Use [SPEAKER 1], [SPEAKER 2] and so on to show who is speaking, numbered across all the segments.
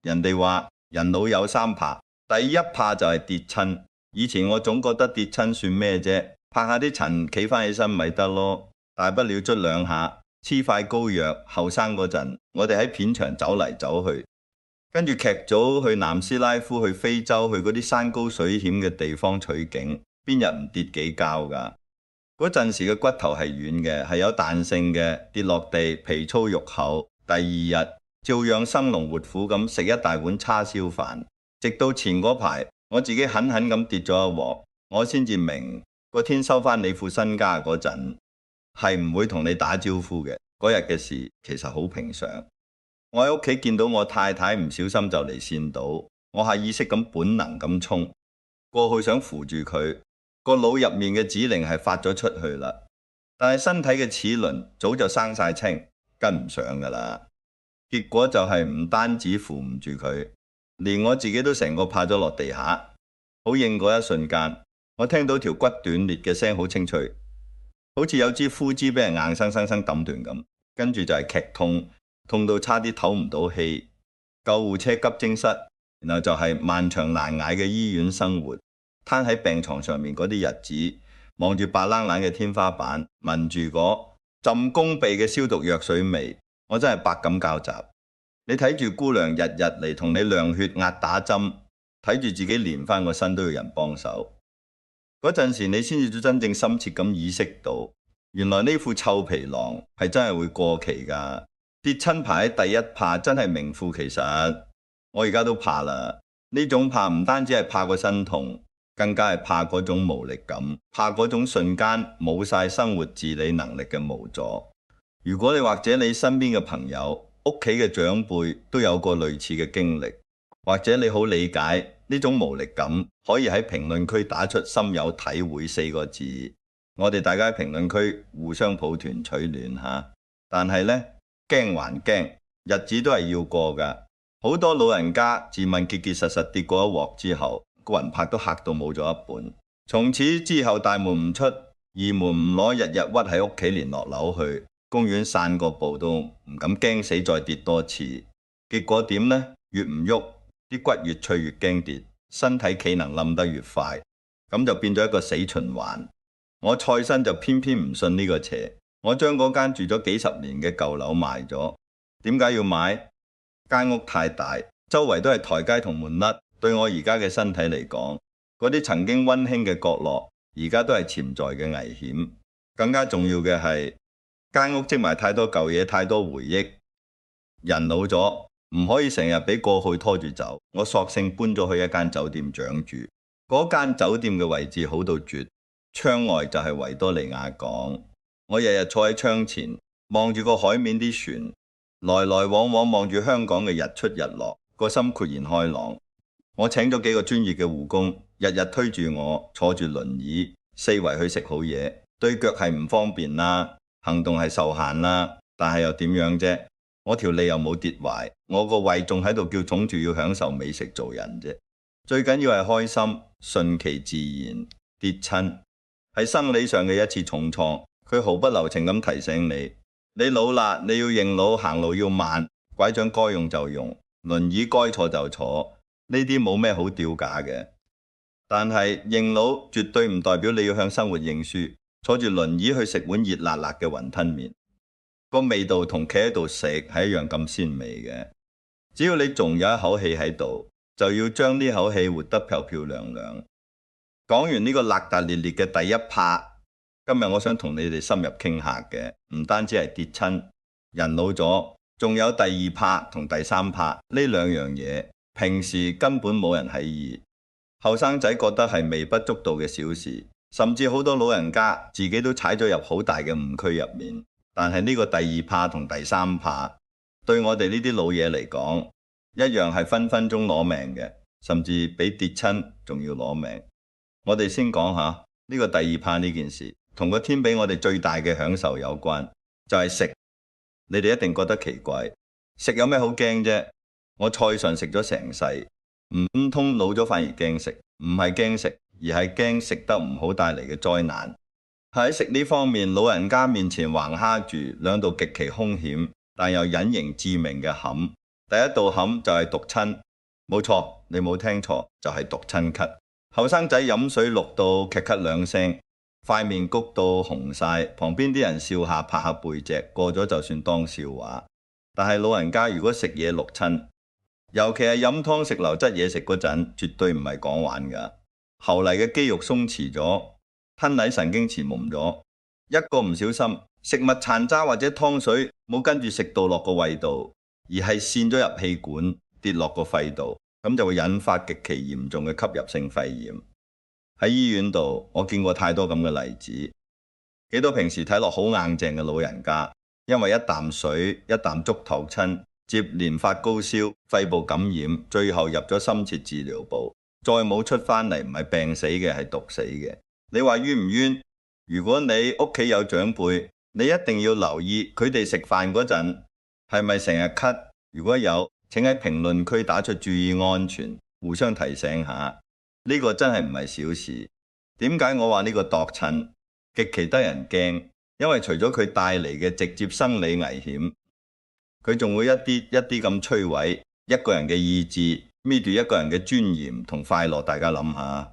[SPEAKER 1] 人哋話人老有三怕，第一怕就係跌親。以前我總覺得跌親算咩啫，拍下啲塵企返起身咪得咯，大不了捽兩下。黐塊膏藥，後生嗰陣我哋喺片場走嚟走去，跟住劇組去南斯拉夫、去非洲、去嗰啲山高水險嘅地方取景，邊日唔跌幾跤㗎？嗰陣時嘅骨頭係軟嘅，係有彈性嘅，跌落地皮粗肉厚，第二日照樣生龍活虎咁食一大碗叉燒飯。直到前嗰排我自己狠狠咁跌咗一鑊，我先至明個天收返你副身家嗰陣係唔會同你打招呼嘅。嗰日嘅事其實好平常。我喺屋企見到我太太唔小心就嚟跣倒，我下意識咁本能咁衝過去想扶住佢，個腦入面嘅指令係發咗出去啦，但係身體嘅齒輪早就生晒青，跟唔上噶啦。結果就係唔單止扶唔住佢，連我自己都成個趴咗落地下。好應嗰一瞬間，我聽到條骨斷裂嘅聲好清脆，好似有支枯枝俾人硬生生抌斷咁。跟住就係劇痛，痛到差啲唞唔到氣，救護車、急症室，然後就係漫長難捱嘅醫院生活，攤喺病床上面嗰啲日子，望住白冷冷嘅天花板，聞住嗰浸攻鼻嘅消毒藥水味，我真係百感交集。你睇住姑娘日日嚟同你量血壓打針，睇住自己連翻個身都要人幫手，嗰陣時你先至真正深切咁意識到，原來呢副臭皮囊係真係會過期㗎。跌親排喺第一怕真係名副其實，我而家都怕啦。呢種怕唔單止係怕個身痛，更加係怕嗰種無力感，怕嗰種瞬間冇晒生活自理能力嘅無助。如果你或者你身邊嘅朋友、屋企嘅長輩都有過類似嘅經歷，或者你好理解呢種無力感，可以喺評論區打出深有體會4個字。我哋大家喺評論區互相抱團取暖吓，但係呢，驚還驚，日子都係要過噶。好多老人家自問結結實實跌過一鑊之後，個魂魄都嚇到冇咗一半。從此之後大門唔出，二門唔攞，日日屈喺屋企，連落樓去公園散個步都唔敢驚死再跌多次。結果點呢？越唔喐，啲骨越脆越驚跌，身體機能冧得越快，咁就變咗一個死循環。我蔡生就偏偏唔信呢個邪，我將嗰間住咗幾十年嘅舊樓賣咗。點解要買？間屋太大，周圍都係台階同門甩，對我而家嘅身體嚟講，嗰啲曾經溫馨嘅角落，而家都係潛在嘅危險。更加重要嘅係，間屋積埋太多舊嘢，太多回憶。人老咗，唔可以成日俾過去拖住走。我索性搬咗去一間酒店長住。嗰間酒店嘅位置好到絕，窗外就係維多利亞港。我日日坐喺窗前，望住個海面啲船，來來往往望住香港嘅日出日落，個心豁然開朗。我請咗幾個專業嘅護工，日日推住我坐住輪椅，四圍去食好嘢。對腳係唔方便啦，行動係受限啦，但係又點樣啫？我條脷又冇跌壞，我個胃仲喺度叫寵住要享受美食做人啫。最緊要係開心，順其自然。跌親係生理上嘅一次重創，佢毫不留情咁提醒你，你老啦，你要認老，行路要慢，拐杖該用就用，輪椅該坐就坐，呢啲冇咩好吊架嘅。但係認老絕對唔代表你要向生活認輸，坐住輪椅去食碗熱辣辣嘅雲吞麵，個味道同企喺度食係一樣咁鮮美嘅。只要你仲有一口氣喺度，就要將呢口氣活得漂漂亮亮。講完呢個辣達烈烈嘅第一怕，今日我想同你哋深入傾下嘅，唔單止係跌親，人老咗，仲有第二怕同第三怕呢兩樣嘢，平時根本冇人喺意，後生仔覺得係微不足道嘅小事，甚至好多老人家自己都踩咗入好大嘅誤區入面。但係呢個第二怕同第三怕，對我哋呢啲老嘢嚟講，一樣係分分鐘攞命嘅，甚至比跌親仲要攞命。我哋先講下呢個第二怕呢件事，同個天俾我哋最大嘅享受有關，就係食。你哋一定覺得奇怪，食有咩好驚啫？我菜餸食咗成世，唔通老咗反而驚食？唔係驚食，而係驚食得唔好帶嚟嘅災難。喺食呢方面，老人家面前橫蝦住兩道極其兇險但又隱形致命嘅餡。第一道坎就係毒親，冇錯，你冇聽錯，就係毒親咳。後生仔飲水綠到劇咳兩聲，塊面谷到紅晒，旁邊啲人笑下拍下背脊，過咗就算當笑話。但係老人家如果食嘢綠親，尤其係飲湯食流質嘢食嗰陣，絕對唔係講玩㗎。喉嚟嘅肌肉鬆弛咗，吞奶神經遲鈍咗，一個唔小心，食物殘渣或者湯水冇跟住食到落個胃度，而係滲咗入氣管跌落個肺度，咁就會引發極其嚴重嘅吸入性肺炎。喺醫院度，我見過太多咁嘅例子，幾多平時睇落好硬淨嘅老人家，因為一啖水、一啖粥透親，接連發高燒、肺部感染，最後入咗深切治療部，再冇出返嚟，唔係病死嘅，係毒死嘅。你話冤唔冤？如果你屋企有長輩，你一定要留意佢哋食飯嗰陣係咪成日咳。如果有，請喺評論區打出注意安全，互相提醒下。呢個真係唔係小事。點解我話呢個度親極其得人驚？因為除咗佢帶嚟嘅直接生理危險，佢仲會一啲一啲咁摧毀一個人嘅意志，搣住一個人嘅尊嚴同快樂。大家諗下，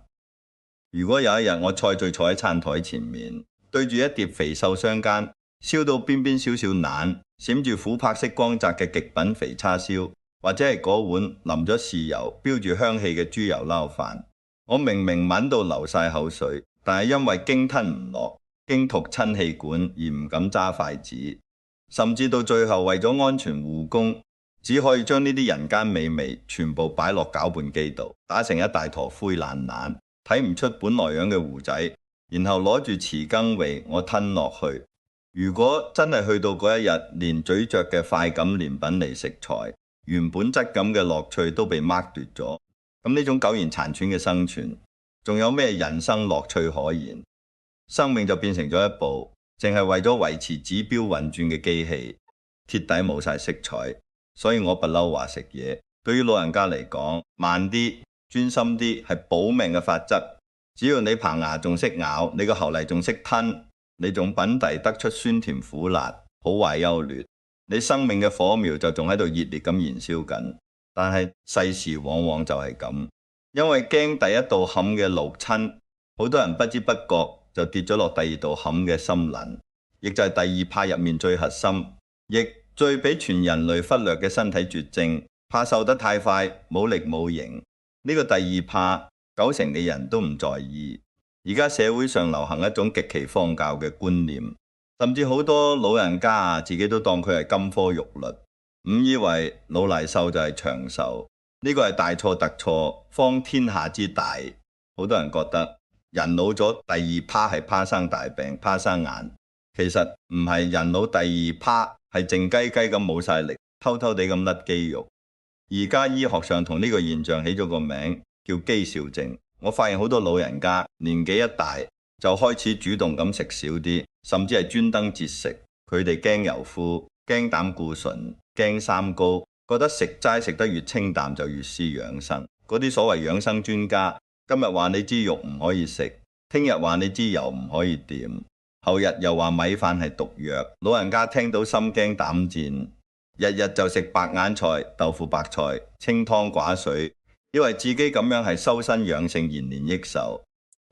[SPEAKER 1] 如果有一日我蔡醉坐喺餐台前面，對住一碟肥瘦相間、燒到邊邊少少爛、閃住琥珀色光澤嘅極品肥叉燒，或者係嗰碗淋咗豉油、標住香氣嘅豬油撈飯，我明明聞到流晒口水，但係因為驚吞唔落、驚毒親氣管而唔敢揸筷子，甚至到最後為咗安全護工，只可以將呢啲人間美味全部擺落攪拌機度，打成一大坨灰爛爛，睇唔出本來樣嘅糊仔，然後攞住匙羹喂我吞落去。如果真係去到嗰一日，連咀嚼嘅快感連品嚟食材，原本質感嘅樂趣都被剝奪咗，咁呢種苟延殘喘嘅生存，仲有咩人生樂趣可言？生命就變成咗一部淨係為咗維持指標運轉嘅機器，鐵底冇晒色彩。所以我不嬲話食嘢，對於老人家嚟講，慢啲、專心啲係保命嘅法則。只要你棚牙仲識咬，你個喉嚟仲識吞，你仲品第得出酸甜苦辣，好壞優劣，你生命嘅火苗就仲喺度熱烈咁燃燒緊。但係世事往往就係咁，因為驚第一道坎嘅勞親，好多人不知不覺就跌咗落第二道坎嘅森林，亦就係第二怕入面最核心，亦最俾全人類忽略嘅身體絕症，怕瘦得太快，冇力冇型。呢個第二怕，90%嘅人都唔在意。而家社會上流行一種極其荒謬嘅觀念，甚至好多老人家自己都當佢係金科玉律，誤以為老嚟瘦就係長壽。呢個係大錯特錯，方天下之大。好多人覺得人老咗第二怕係怕生大病、怕生癌，其實唔係，人老第二怕係靜雞雞咁冇晒力，偷偷地咁甩肌肉。而家醫學上同呢個現象起咗個名叫肌少症。我發現好多老人家年紀一大就開始主動咁食少啲，甚至係專登節食。佢哋驚油膚、驚膽固醇、驚三高，覺得食齋食得越清淡就越施養生。嗰啲所謂養生專家今日話你知肉唔可以食，聽日話你知油唔可以掂，後日又話米飯係毒藥。老人家聽到心驚膽戰，日日就食白眼菜、豆腐白菜、清湯寡水，以為自己咁樣係修身養性、延年益壽。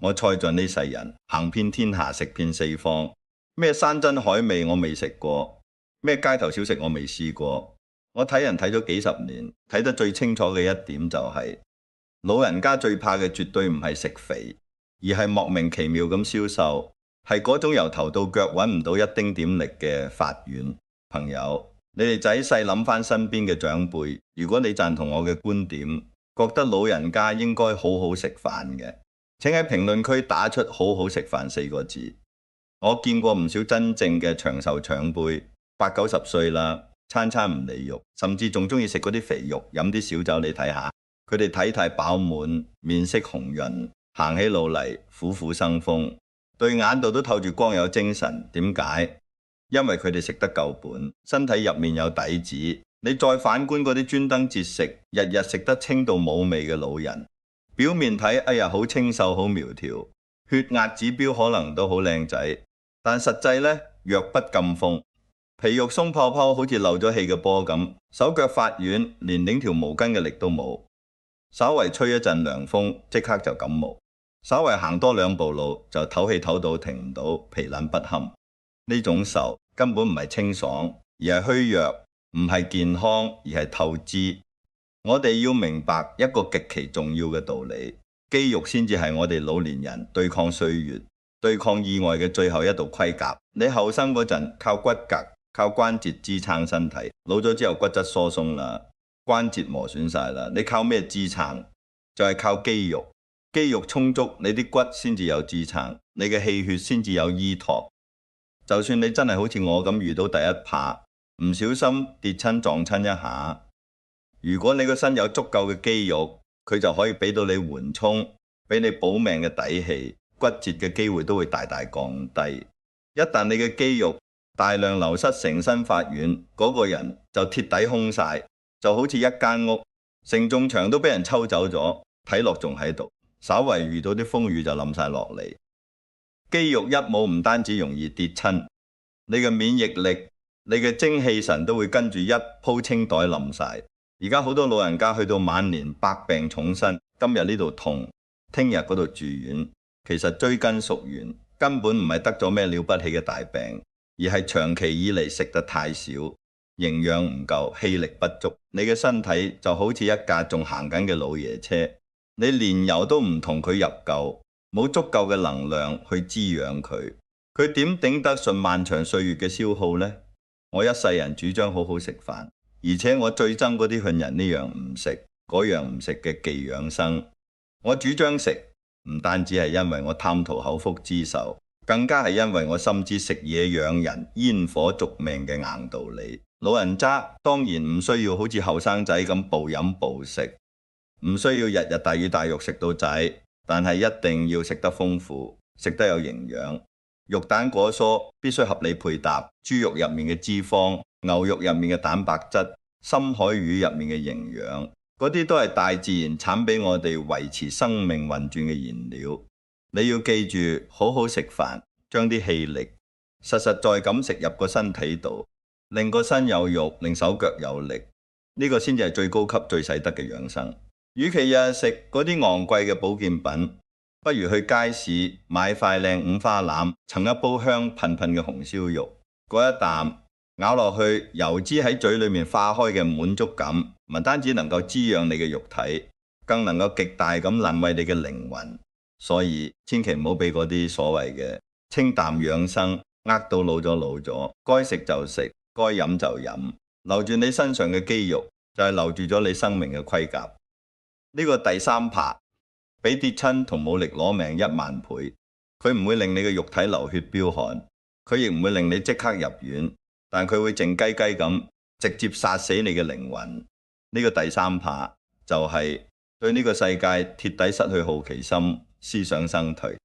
[SPEAKER 1] 我蔡進呢世人行遍天下，食遍四方，咩山珍海味我未食過，咩街頭小食我未試過。我睇人睇咗幾十年，睇得最清楚嘅一點就係，老人家最怕嘅絕對唔係食肥，而係莫名其妙咁消瘦，係嗰種由頭到腳揾唔到一丁點力嘅發軟。朋友，你哋仔細諗翻身邊嘅長輩，如果你贊同我嘅觀點，覺得老人家應該好好食飯嘅，請喺評論區打出好好食飯4個字。我見過唔少真正嘅長壽長輩，80-90歲啦，餐餐唔理肉，甚至仲中意食嗰啲肥肉，飲啲小酒。你睇下佢哋體態飽滿，面色紅潤，行起路嚟虎虎生風，對眼度都透住光，有精神。點解？因為佢哋食得夠本，身體入面有底子。你再反觀嗰啲專登節食、日日食得清到冇味嘅老人，表面睇哎呀好清瘦好苗條，血壓指標可能都好靚仔，但實際呢，弱不禁風。皮肉鬆泡泡，好似漏咗氣嘅波咁，手腳發軟，連擰條毛巾嘅力都冇。稍為吹一陣涼風，即刻就感冒。稍為行多2步路，就唞氣唞到停唔到，疲冷不堪。呢種愁根本唔係清爽，而係虛弱，唔係健康，而係透支。我哋要明白一個極其重要嘅道理，肌肉先至係我哋老年人對抗歲月、對抗意外嘅最後一道盔甲。你後生嗰陣靠骨骼、靠關節支撐身體，老咗之後骨質疏鬆啦，關節磨損晒啦，你靠咩支撐？就係靠肌肉。肌肉充足，你啲骨先至有支撐，你嘅氣血先至有依託。就算你真係好似我咁遇到第一怕，唔小心跌親撞親一下，如果你個身有足夠嘅肌肉，佢就可以俾到你緩衝，俾你保命嘅底氣，骨折嘅機會都會大大降低。一旦你嘅肌肉大量流失，成身發軟，嗰個人就鐵底空晒，就好似一間屋承重牆都俾人抽走咗，睇落仲喺度，稍為遇到啲風雨就冧晒落嚟。肌肉一冇，唔單止容易跌親，你嘅免疫力、你嘅精氣神都會跟住一鋪清袋冧晒。而家好多老人家去到晚年百病重身，今日呢度痛，聽日嗰度住院，其實追根溯源，根本唔係得咗咩了不起嘅大病，而係長期以嚟食得太少，營養唔夠，氣力不足。你嘅身體就好似一架仲行緊嘅老爺車，你連油都唔同佢入夠，冇足夠嘅能量去滋養佢，佢點頂得順漫長歲月嘅消耗呢？我一世人主張好好食飯，而且我最憎嗰啲勸人呢樣唔食嗰樣唔食嘅寄養生。我主張食，唔單止係因為我貪圖口腹之仇，更加係因為我深知食嘢養人，煙火續命嘅硬道理。老人家當然唔需要好似後生仔咁暴飲暴食，唔需要日日大魚大肉食到仔，但係一定要食得豐富，食得有營養。肉蛋果蔬必須合理配搭，豬肉入面嘅脂肪，牛肉入面嘅蛋白質，深海魚入面嘅營養，嗰啲都係大自然產俾我哋維持生命運轉嘅燃料。你要記住，好好食飯，將啲氣力實實在咁食入個身體度，令個身有肉，令手腳有力，呢個先至係最高級最使得嘅養生。與其日日食嗰啲昂貴嘅保健品，不如去街市買塊靚五花腩，盛一煲香噴噴嘅紅燒肉，嗰一啖咬落去，油脂喺嘴裏面化開嘅滿足感，唔單止能夠滋養你嘅肉體，更能夠極大咁撫慰你嘅靈魂。所以千祈唔好俾嗰啲所謂嘅清淡養生呃到老咗，該食就食，該飲就飲，留住你身上嘅肌肉，就係留住咗你生命嘅盔甲。呢個第三怕比跌親同冇力攞命10000倍，佢唔會令你嘅肉體流血飆汗，佢亦唔會令你即刻入院，但佢會靜雞雞咁直接殺死你嘅靈魂。呢個第三怕就係對呢個世界徹底失去好奇心，思想生退。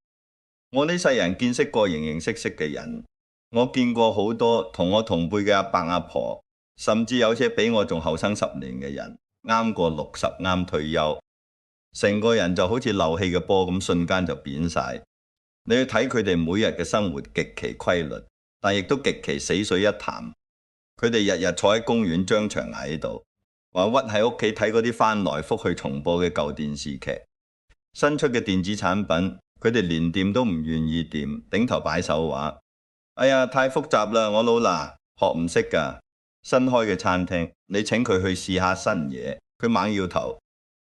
[SPEAKER 1] 我呢世人見識過形形色色嘅人，我見過好多同我同輩嘅阿伯阿婆，甚至有些比我仲後生10年嘅人，啱過60，啱退休，成個人就好似漏氣嘅波咁，瞬間就扁晒。你去睇佢哋每日嘅生活極其規律，但亦都極其死水一潭。佢哋日日坐喺公園張長崖喺度，或屈喺屋企睇嗰啲翻來覆去重播嘅舊電視劇。新出嘅電子產品，佢哋連掂都唔願意掂，頂頭擺手話：哎呀，太複雜啦，我老喇學唔識㗎。新開嘅餐廳，你請佢去試下新嘢，佢猛搖頭。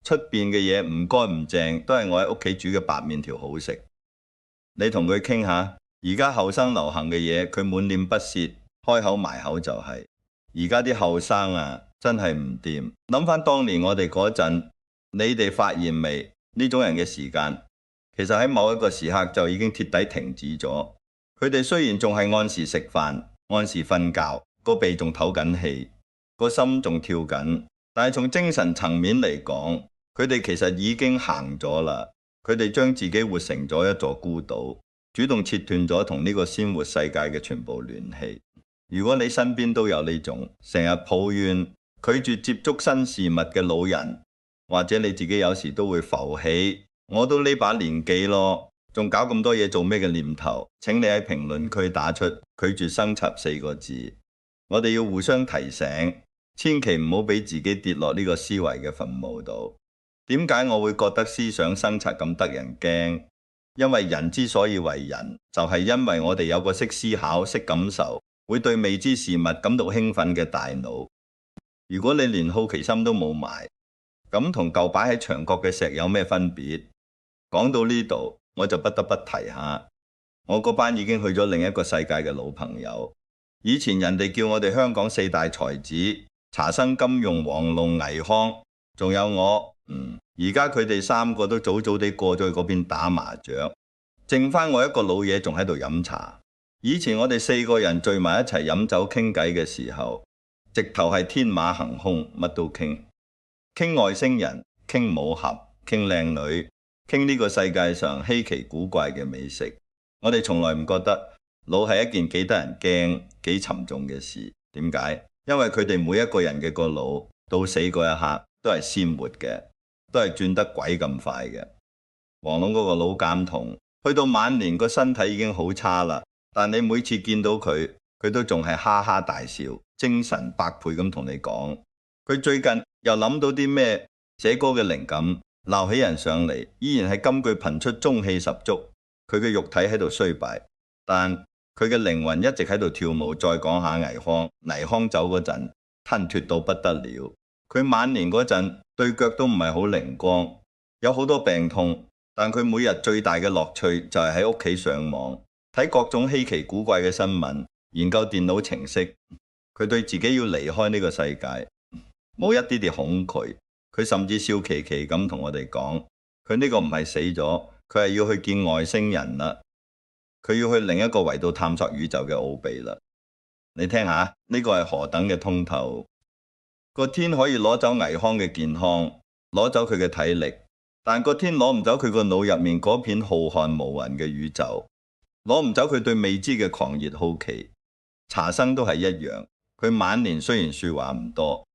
[SPEAKER 1] 出邊嘅嘢唔乾唔淨，都係我喺屋企煮嘅白麵條好食。你同佢傾下，而家後生流行嘅嘢，佢滿臉不屑，開口埋口就係。而家啲後生啊，真係唔掂。諗翻當年我哋嗰陣，你哋發現未？呢種人嘅時間，其實喺某一個時刻就已經徹底停止咗。佢哋雖然仲係按時食飯、按時瞓覺，個鼻仲唞緊氣，個心仲跳緊，但係從精神層面嚟講，佢哋其實已經行咗啦。佢哋將自己活成咗一座孤島，主動切斷咗同呢個鮮活世界嘅全部聯繫。如果你身邊都有呢種成日抱怨、拒絕接觸新事物嘅老人，或者你自己有時都會浮起，我都呢把年紀咯，仲搞咁多嘢做咩嘅念頭，請你喺評論區打出拒絕生插4個字。我哋要互相提醒，千祈唔好俾自己跌落呢個思維嘅墳墓度。點解我會覺得思想生賊咁得人驚？因為人之所以為人，就係因為我哋有個識思考、識感受，會對未知事物感到興奮嘅大腦。如果你連好奇心都冇埋，咁同舊擺喺牆角嘅石有咩分別？講到呢度，我就不得不提下，我嗰班已經去咗另一個世界嘅老朋友。以前人哋叫我哋香港四大才子，查生、金庸、黃龍、倪匡，仲有我。而家佢哋三個都早早地過咗去嗰邊打麻雀，剩翻我一個老嘢仲喺度飲茶。以前我哋四個人聚埋一齊飲酒傾偈嘅時候，直頭係天馬行空，乜都傾。傾外星人，傾武俠，傾靚女，傾呢個世界上稀奇古怪嘅美食。我哋從來唔覺得老係一件幾得人驚、幾沉重嘅事。點解？因為佢哋每一個人嘅個腦到死嗰一刻都係鮮活嘅，都係轉得鬼咁快嘅。黃龍嗰個腦減痛，去到晚年個身體已經好差啦，但你每次見到佢，佢都仲係哈哈大笑，精神百倍咁同你講。佢最近又諗到啲咩寫歌嘅靈感，鬧起人上嚟，依然係金句頻出，中氣十足。佢嘅肉體喺度衰敗，但佢嘅靈魂一直喺度跳舞。再講下倪匡，倪匡走嗰陣吞脫到不得了。佢晚年嗰陣對腳都唔係好靈光，有好多病痛，但佢每日最大嘅樂趣就係喺屋企上網睇各種稀奇古怪嘅新聞，研究電腦程式。佢對自己要離開呢個世界冇一啲啲恐懼，佢甚至笑騎騎咁同我哋講，佢呢個唔係死咗，佢係要去見外星人啦，佢要去另一個維度探索宇宙嘅奧秘啦。你聽下，呢個係何等嘅通透！個天可以攞走倪匡嘅健康，攞走佢嘅體力，但個天攞唔走佢個腦入面嗰片浩瀚無垠嘅宇宙，攞唔走佢對未知嘅狂熱好奇。查生都係一樣，佢晚年雖然說話唔多，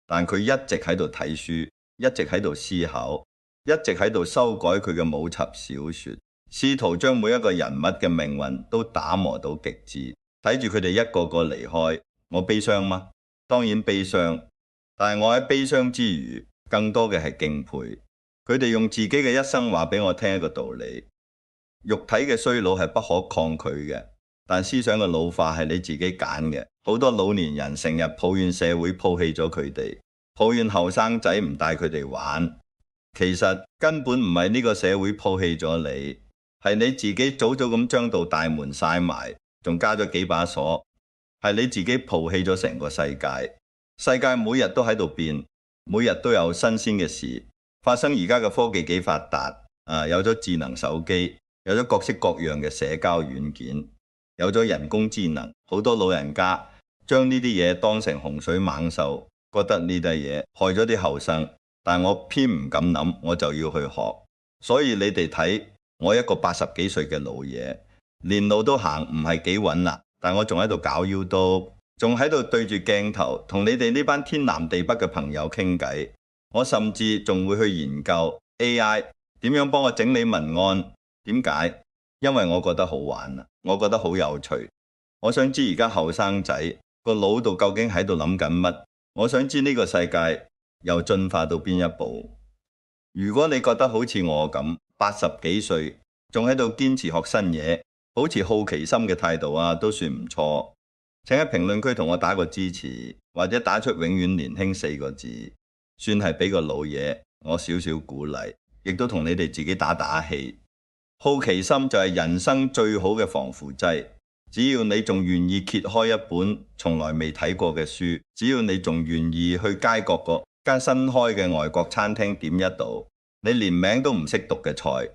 [SPEAKER 1] 但佢一直喺度睇書，一直喺度思考，一直喺度修改佢嘅武俠小說，試圖將每一個人物嘅命運都打磨到極致。睇住佢哋一個個離開，我悲傷嗎？當然悲傷，但係我喺悲傷之餘，更多嘅係敬佩。佢哋用自己嘅一生話俾我聽一個道理：肉體嘅衰老係不可抗拒嘅，但思想嘅老化係你自己揀嘅。好多老年人成日抱怨社會拋棄咗佢哋，抱怨後生仔唔帶佢哋玩。其實根本唔係呢個社會拋棄咗你，係你自己早早咁將道大門閂埋，仲加咗幾把鎖。係你自己拋棄咗成個世界。世界每日都喺度變，每日都有新鮮嘅事發生。而家嘅科技幾發達有咗智能手機，有咗各式各樣嘅社交軟件，有咗人工智能。好多老人家將呢啲嘢當成洪水猛獸，覺得呢啲嘢害咗啲後生，但我偏唔敢諗，我就要去學。所以你哋睇我一個80幾歲嘅老嘢，連路都行唔係幾穩啦，但我仲喺度搞 YouTube，仲喺度對住鏡頭同你哋呢班天南地北嘅朋友傾偈。我甚至仲會去研究 AI 點樣幫我整理文案。點解？因為我覺得好玩啊，我覺得好有趣。我想知而家後生仔個腦度究竟喺度諗緊乜？我想知呢個世界又進化到邊一步？如果你覺得好似我咁80幾歲仲喺度堅持學新嘢，保持好奇心嘅態度都算唔錯。請喺評論區同我打個支持，或者打出永遠年輕4個字，算係俾個老嘢我少少鼓勵，亦都同你哋自己打打氣。好奇心就係人生最好嘅防腐劑。只要你仲願意揭開一本從來未睇過嘅書，只要你仲願意去街角嗰間新開嘅外國餐廳點一道你連名都唔識讀嘅菜，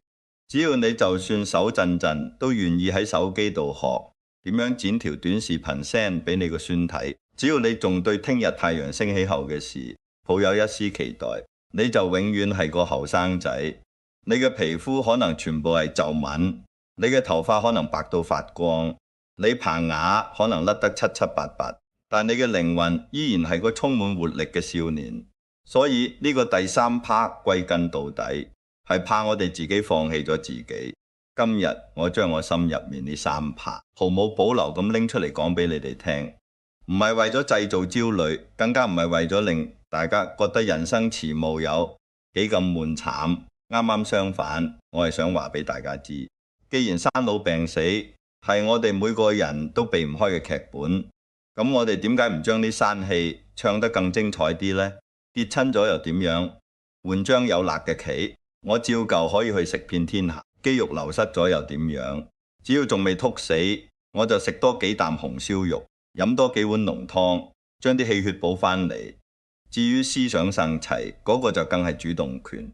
[SPEAKER 1] 只要你就算手震震都願意喺手機度學點樣剪條短視頻 send 俾你個孫睇，只要你仲對聽日太陽升起後嘅事抱有一絲期待，你就永遠係個後生仔。你嘅皮膚可能全部係皺紋，你嘅頭髮可能白到發光，你棚牙可能甩得七七八八，但你嘅靈魂依然係個充滿活力嘅少年。所以呢個第3 part 歸根到底係怕我哋自己放棄咗自己。今日我將我心入面呢3 part 毫無保留咁拎出嚟講俾你哋聽。唔係為咗製造焦慮，更加唔係為咗令大家覺得人生遲暮有幾咁悶慘。啱啱相反，我係想話俾大家知，既然生老病死係我哋每個人都避唔開嘅劇本，咁我哋點解唔將啲山戲唱得更精彩啲呢？跌親咗又點樣？換張有辣嘅棋，我照舊可以去食遍天下。肌肉流失咗又點樣？只要仲未禿死，我就食多幾啖紅燒肉，飲多幾碗濃湯，將啲氣血補返嚟。至於思想盛齊，嗰個就更係主動權，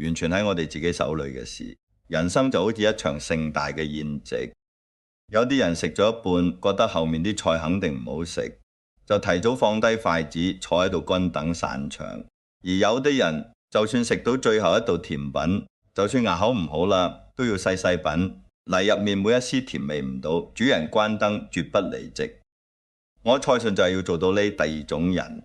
[SPEAKER 1] 完全喺我哋自己手裏嘅事。人生就好似一場盛大嘅宴席，有啲人食咗一半，覺得後面啲菜肯定唔好食，就提早放低筷子，坐喺度均等散場。而有啲人就算食到最後一道甜品，就算牙口唔好啦，都要細細品，嚟入面每一絲甜味唔到，主人關燈絕不離席。我蔡順就係要做到呢第二種人。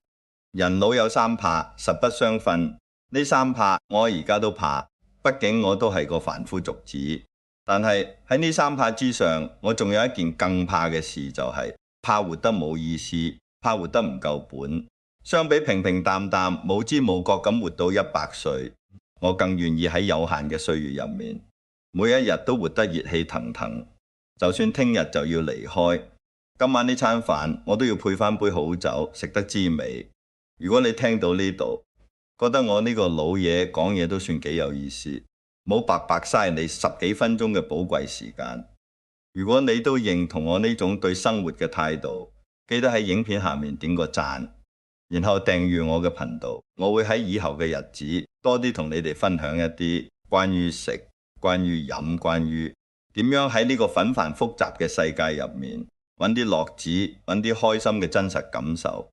[SPEAKER 1] 人老有三怕，實不相分。呢三怕我而家都怕，畢竟我都係個凡夫俗子。但係喺呢三怕之上，我仲有一件更怕嘅事，就係怕活得冇意思，怕活得唔夠本。相比平平淡淡無知無覺咁活到100歲，我更願意喺有限嘅歲月入面，每一日都活得熱氣騰騰。就算聽日就要離開，今晚呢餐飯我都要配返杯好酒，食得滋味。如果你聽到呢度，覺得我呢個老嘢講嘢都算幾有意思，冇白白嘥你10幾分鐘嘅寶貴時間。如果你都認同我呢種對生活嘅態度，記得喺影片下面點個讚，然後訂閱我嘅頻道。我會喺以後嘅日子多啲同你哋分享一啲關於食、關於飲、關於點樣喺呢個紛繁複雜嘅世界入面揾啲樂子、揾啲開心嘅真實感受。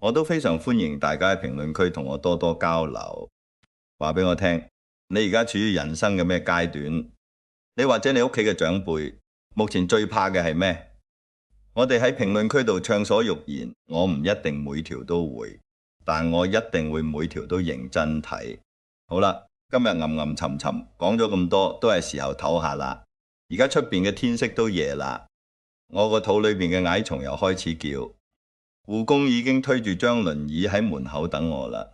[SPEAKER 1] 我都非常歡迎大家喺評論區同我多多交流，話俾我聽你而家處於人生嘅咩階段？你或者你屋企嘅長輩目前最怕嘅係咩？我哋喺評論區度暢所欲言，我唔一定每條都會，但我一定會每條都認真睇。好啦，今日吟沉沉講咗咁多，都係時候唞下啦。而家出邊嘅天色都夜啦，我個肚裏邊嘅蟻蟲又開始叫。護工已經推住張輪椅喺門口等我啦。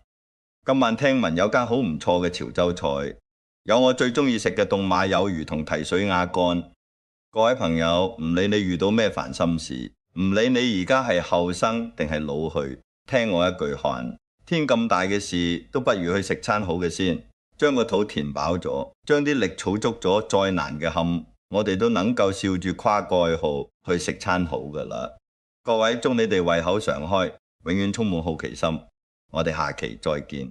[SPEAKER 1] 今晚聽聞有間好唔錯嘅潮州菜，有我最中意食嘅凍馬魷魚同提水鴨肝。各位朋友，唔理你遇到咩煩心事，唔理你而家係後生定係老去，聽我一句勸，天咁大嘅事，都不如去食餐好嘅先，將個肚填飽咗，將啲力儲足咗，再難嘅坎，我哋都能夠笑住跨過號去食餐好噶啦。各位，祝你哋胃口常開，永遠充滿好奇心。我哋下期再見。